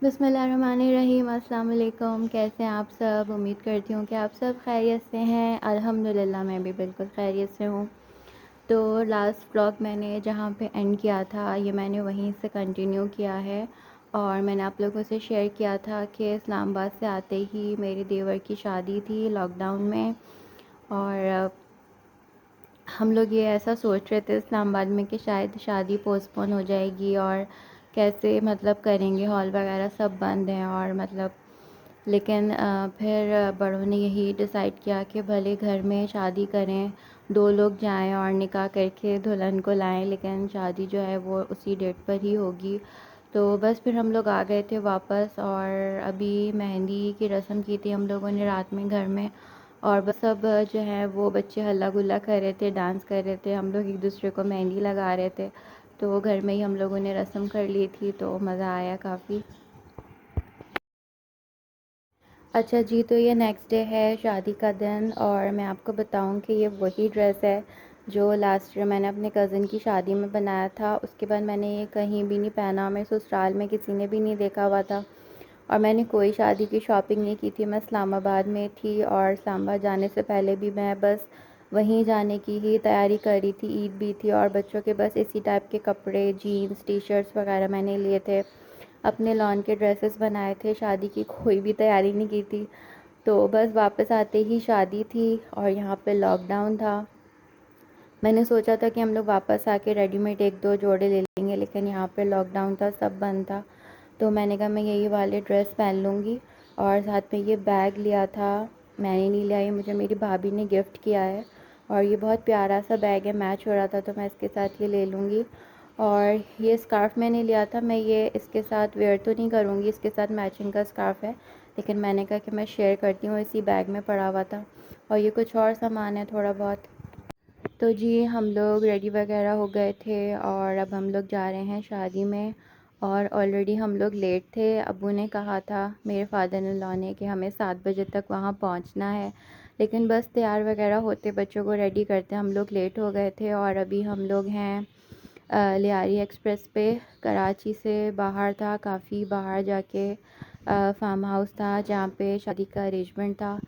बिस्मिल्लाहिर्रहमानिर्रहीम। अस्सलाम वालेकुम। कैसे हैं आप सब? उम्मीद करती हूँ कि आप सब खैरियत से हैं। अल्हम्दुलिल्लाह मैं भी बिल्कुल खैरियत से हूँ। तो लास्ट व्लॉग मैंने जहाँ पे एंड किया था ये मैंने वहीं से कंटिन्यू किया है। और मैंने आप लोगों से शेयर किया था कि इस्लामाबाद से आते ही मेरे देवर की शादी थी लॉकडाउन में। और हम लोग ये ऐसा सोच रहे थे इस्लामाबाद में कि शायद शादी पोस्टपोन हो जाएगी और कैसे मतलब करेंगे, हॉल वगैरह सब बंद हैं। और मतलब लेकिन फिर बड़ों ने यही डिसाइड किया कि भले घर में शादी करें, 2 लोग जाएं और निकाह करके दुल्हन को लाएं, लेकिन शादी जो है वो उसी डेट पर ही होगी। तो बस फिर हम लोग आ गए थे वापस। और अभी मेहंदी की रस्म की थी हम लोगों ने रात में घर में। और बस सब जो है वो बच्चे हल्ला गुल्ला कर रहे थे, डांस कर रहे थे, हम लोग एक दूसरे को मेहंदी लगा रहे थे। तो घर में ही हम लोगों ने रस्म कर ली थी, तो मज़ा आया काफ़ी। अच्छा जी, तो ये नेक्स्ट डे है शादी का दिन। और मैं आपको बताऊं कि ये वही ड्रेस है जो लास्ट ईयर मैंने अपने कज़न की शादी में बनाया था। उसके बाद मैंने ये कहीं भी नहीं पहना, मेरे ससुराल में किसी ने भी नहीं देखा हुआ था। और मैंने कोई शादी की शॉपिंग नहीं की थी। मैं इस्लामाबाद में थी और इस्लामाबाद जाने से पहले भी मैं बस वहीं जाने की ही तैयारी कर रही थी। ईद भी थी और बच्चों के बस इसी टाइप के कपड़े, जीन्स, टी शर्ट्स वगैरह मैंने लिए थे। अपने लॉन के ड्रेसेस बनाए थे, शादी की कोई भी तैयारी नहीं की थी। तो बस वापस आते ही शादी थी और यहाँ पे लॉकडाउन था। मैंने सोचा था कि हम लोग वापस आके रेडीमेड 1-2 जोड़े ले लेंगे, लेकिन यहाँ पे लॉकडाउन था, सब बंद था। तो मैंने कहा मैं यही वाले ड्रेस पहन लूँगी। और साथ में ये बैग लिया था, मैंने नहीं लिया, ये मुझे मेरी भाभी ने गिफ्ट किया है। और ये बहुत प्यारा सा बैग है, मैच हो रहा था तो मैं इसके साथ ये ले लूँगी। और ये स्कार्फ़ मैंने लिया था, मैं ये इसके साथ वेयर तो नहीं करूँगी, इसके साथ मैचिंग का स्कार्फ़ है, लेकिन मैंने कहा कि मैं शेयर करती हूँ, इसी बैग में पड़ा हुआ था। और ये कुछ और सामान है थोड़ा बहुत। तो जी हम लोग रेडी वगैरह हो गए थे और अब हम लोग जा रहे हैं शादी में। और ऑलरेडी हम लोग लेट थे। अब्बू ने कहा था मेरे फादर इन लॉ ने कि हमें 7 बजे तक वहाँ पहुँचना है, लेकिन बस तैयार वगैरह होते, बच्चों को रेडी करते हम लोग लेट हो गए थे। और अभी हम लोग हैं लियारी एक्सप्रेस पे। कराची से बाहर था, काफ़ी बाहर जाके फार्म हाउस था जहाँ पे शादी का अरेंजमेंट था।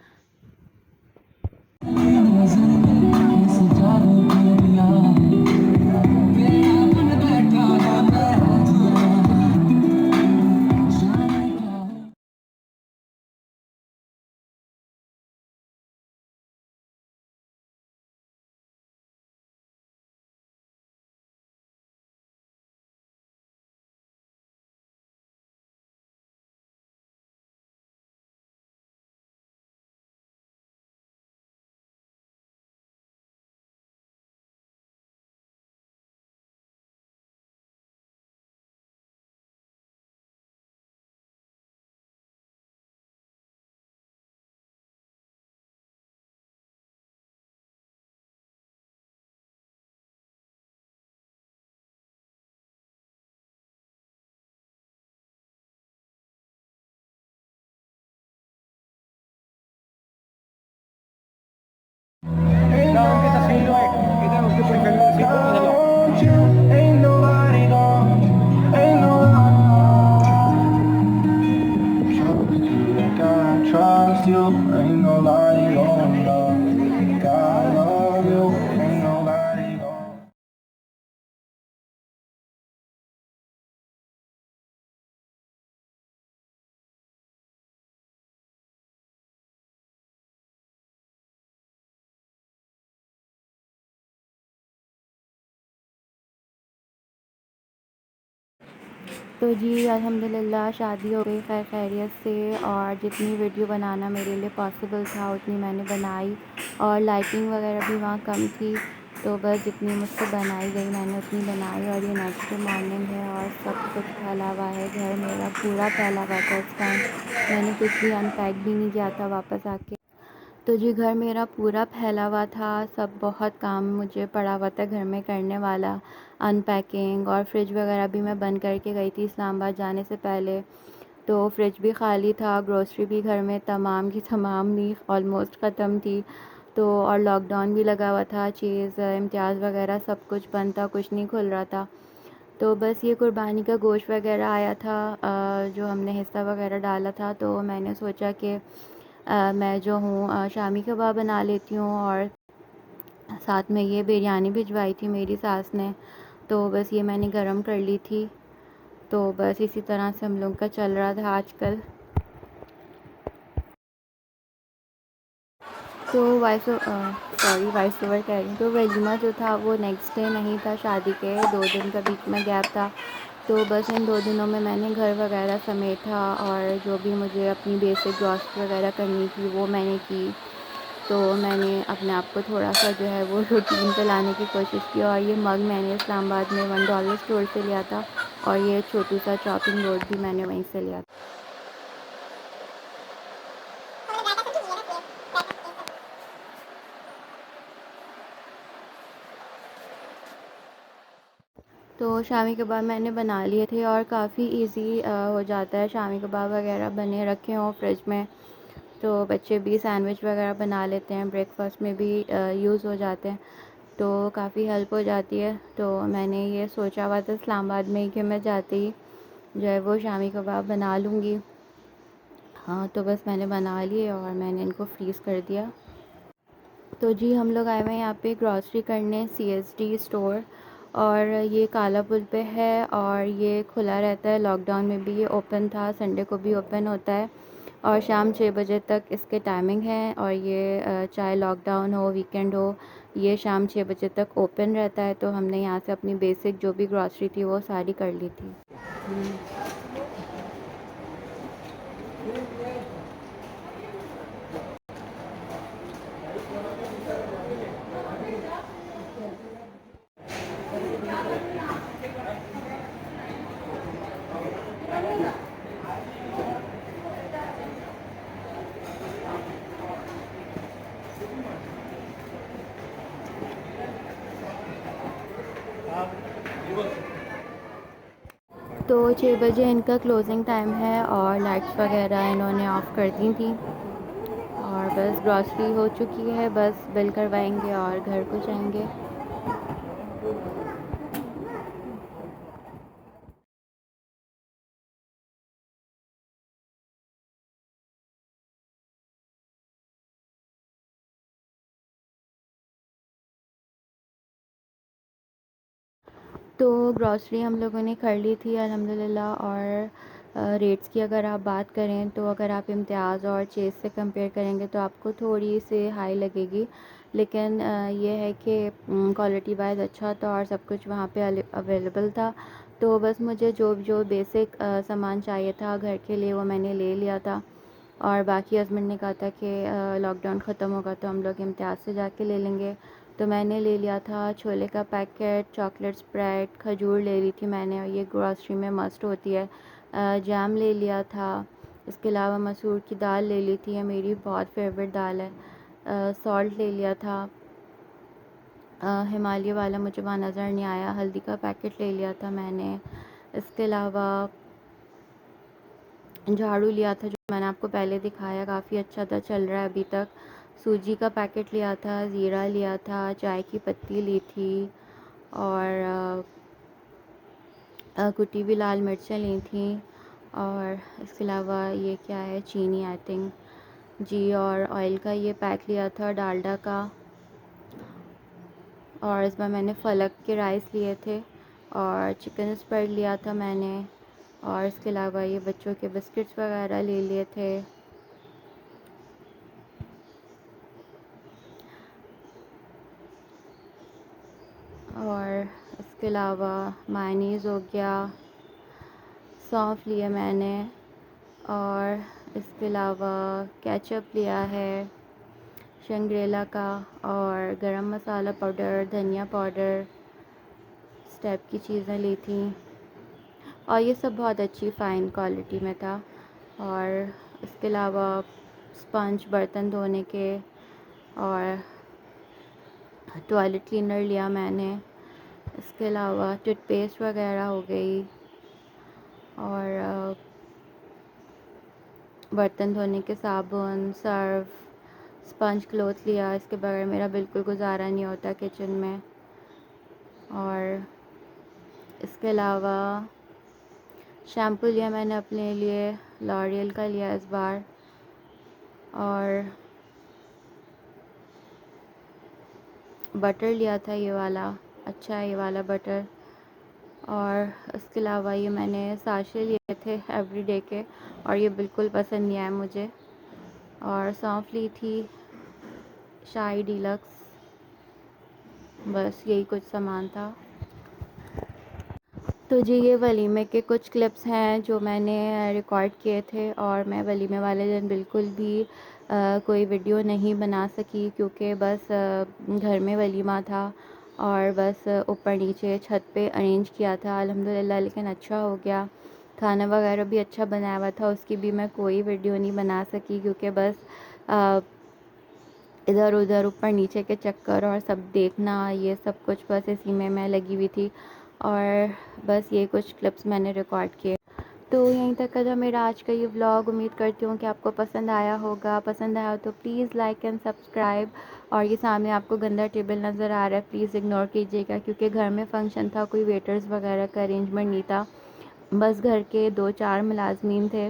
Trust you, ain't nobody gonna love. God love you, ain't nobody gonna. तो जी अल्हम्दुलिल्लाह शादी हो गई खैर खैरियत से। और जितनी वीडियो बनाना मेरे लिए पॉसिबल था उतनी मैंने बनाई। और लाइटिंग वगैरह भी वहाँ कम थी, तो बस जितनी मुझसे बनाई गई मैंने उतनी बनाई। और ये नेक्स्ट डे मॉर्निंग है और सब कुछ फैला हुआ है, घर मेरा पूरा फैला हुआ था इस टाइम। मैंने कुछ भी अनपैक भी नहीं किया था वापस आके। तो जी घर मेरा पूरा फैला हुआ था, सब बहुत काम मुझे पड़ा हुआ था घर में करने वाला। अनपैकिंग और फ्रिज वगैरह भी मैं बंद करके गई थी इस्लामाबाद जाने से पहले। तो फ्रिज भी ख़ाली था, ग्रोसरी भी घर में तमाम की तमाम नहीं ऑलमोस्ट ख़त्म थी। तो और लॉकडाउन भी लगा हुआ था, चीज़ इम्तियाज़ वगैरह सब कुछ बंद था, कुछ नहीं खुल रहा था। तो बस ये कुर्बानी का गोश्त वगैरह आया था, जो हमने हिस्सा वगैरह डाला था, तो मैंने सोचा कि मैं जो हूँ शामी कबाब बना लेती हूँ। और साथ में ये बिरयानी भिजवाई थी मेरी सास ने, तो बस ये मैंने गरम कर ली थी। तो बस इसी तरह से हम लोग का चल रहा था आजकल। तो वॉइस ओवर कह रही हूँ, तो वलीमा जो था वो नेक्स्ट डे नहीं था, शादी के 2 दिन का बीच में गैप था। तो बस इन 2 दिनों में मैंने घर वगैरह समेटा और जो भी मुझे अपनी बेसिक ग्रॉसरी वगैरह करनी थी वो मैंने की। तो मैंने अपने आप को थोड़ा सा जो है वो रूटीन पे लाने की कोशिश की। और ये मग मैंने इस्लामाबाद में $1 स्टोर से लिया था, और ये छोटू सा चॉपिंग बोर्ड भी मैंने वहीं से लिया था। तो शामी कबाब मैंने बना लिए थे, और काफ़ी इजी हो जाता है शामी कबाब वगैरह बने रखे हों फ्रिज में, तो बच्चे भी सैंडविच वगैरह बना लेते हैं, ब्रेकफास्ट में भी यूज़ हो जाते हैं, तो काफ़ी हेल्प हो जाती है। तो मैंने ये सोचा हुआ था इस्लामाबाद में ही कि मैं जाते ही जो है वो शामी कबाब बना लूँगी। हाँ, तो बस मैंने बना लिए और मैंने इनको फ्रीज़ कर दिया। तो जी हम लोग आए हुए हैं यहाँ पे ग्रॉसरी करने, CSD स्टोर, और ये काला पुल पे है, और ये खुला रहता है। लॉकडाउन में भी ये ओपन था, संडे को भी ओपन होता है, और शाम 6 बजे तक इसके टाइमिंग है। और ये चाहे लॉकडाउन हो, वीकेंड हो, ये शाम 6 बजे तक ओपन रहता है। तो हमने यहाँ से अपनी बेसिक जो भी ग्रॉसरी थी वो सारी कर ली थी। तो 6 बजे इनका क्लोजिंग टाइम है, और लाइट्स वगैरह इन्होंने ऑफ़ कर दी थी। और बस ग्रॉसरी हो चुकी है, बस बिल करवाएंगे और घर को जाएंगे। तो ग्रॉसरी हम लोगों ने कर ली थी अल्हम्दुलिल्लाह। और रेट्स की अगर आप बात करें, तो अगर आप इम्तियाज़ और चेज़ से कंपेयर करेंगे तो आपको थोड़ी सी हाई लगेगी, लेकिन ये है कि क्वालिटी वाइज अच्छा था और सब कुछ वहाँ पे अवेलेबल था। तो बस मुझे जो जो बेसिक सामान चाहिए था घर के लिए वो मैंने ले लिया था। और बाकी हस्बैंड ने कहा था कि लॉकडाउन ख़त्म होगा तो हम लोग इम्तियाज़ से जाके ले लेंगे। तो मैंने ले लिया था छोले का पैकेट, चॉकलेट स्प्रेड, खजूर ले ली थी मैंने, और ये ग्रॉसरी में मस्ट होती है। जैम ले लिया था। इसके अलावा मसूर की दाल ले ली थी, ये मेरी बहुत फेवरेट दाल है। सॉल्ट ले लिया था। हिमालय वाला मुझे वहाँ नज़र नहीं आया। हल्दी का पैकेट ले लिया था मैंने। इसके अलावा झाड़ू लिया था, जो मैंने आपको पहले दिखाया, काफ़ी अच्छा था, चल रहा है अभी तक। सूजी का पैकेट लिया था, ज़ीरा लिया था, चाय की पत्ती ली थी, और कुटी हुई लाल मिर्चें ली थी। और इसके अलावा ये क्या है, चीनी आई थिंक जी। और ऑयल का ये पैक लिया था, डालडा का। और इस बार मैंने फलक के राइस लिए थे, और चिकन स्प्रेड लिया था मैंने। और इसके अलावा ये बच्चों के बिस्किट्स वगैरह ले लिए थे। और इसके अलावा मायनीज़ हो गया, सौंफ लिया मैंने। और इसके अलावा केचप लिया है शंग्रेला का, और गरम मसाला पाउडर, धनिया पाउडर, इस टाइप की चीज़ें ली थी। और ये सब बहुत अच्छी फ़ाइन क्वालिटी में था। और इसके अलावा स्पंज बर्तन धोने के, और टॉयलेट क्लीनर लिया मैंने। इसके अलावा टूथपेस्ट वगैरह हो गई, और बर्तन धोने के साबुन, सर्फ़, स्पंज क्लॉथ लिया। इसके बगैर मेरा बिल्कुल गुजारा नहीं होता किचन में। और इसके अलावा शैम्पू लिया मैंने अपने लिए, लॉरियल का लिया इस बार, और बटर लिया था ये वाला, अच्छा है ये वाला बटर। और इसके अलावा ये मैंने साशे लिए थे एवरीडे के, और ये बिल्कुल पसंद नहीं आए मुझे। और सौंफ ली थी शाही डीलक्स। बस यही कुछ सामान था। तो जी ये वलीमे के कुछ क्लिप्स हैं जो मैंने रिकॉर्ड किए थे, और मैं वलीमे वाले दिन बिल्कुल भी कोई वीडियो नहीं बना सकी, क्योंकि बस घर में वलीमा था और बस ऊपर नीचे छत पे अरेंज किया था अल्हम्दुलिल्लाह। लेकिन अच्छा हो गया, खाना वगैरह भी अच्छा बनाया हुआ था, उसकी भी मैं कोई वीडियो नहीं बना सकी, क्योंकि बस इधर उधर ऊपर नीचे के चक्कर और सब देखना, ये सब कुछ बस इसी में मैं लगी हुई थी। और बस ये कुछ क्लिप्स मैंने रिकॉर्ड किए। तो यहीं तक का था मेरा आज का ये व्लॉग। उम्मीद करती हूँ कि आपको पसंद आया होगा। पसंद आया हो तो प्लीज़ लाइक एंड सब्सक्राइब। और ये सामने आपको गंदा टेबल नज़र आ रहा है, प्लीज़ इग्नोर कीजिएगा, क्योंकि घर में फ़ंक्शन था, कोई वेटर्स वगैरह का अरेंजमेंट नहीं था, बस घर के 2-4 मुलाजमीन थे,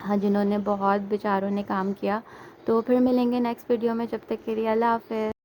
हाँ, जिन्होंने बहुत बेचारों ने काम किया। तो फिर मिलेंगे नेक्स्ट वीडियो में, जब तक के लिए अल्लाह हाफ़िज़।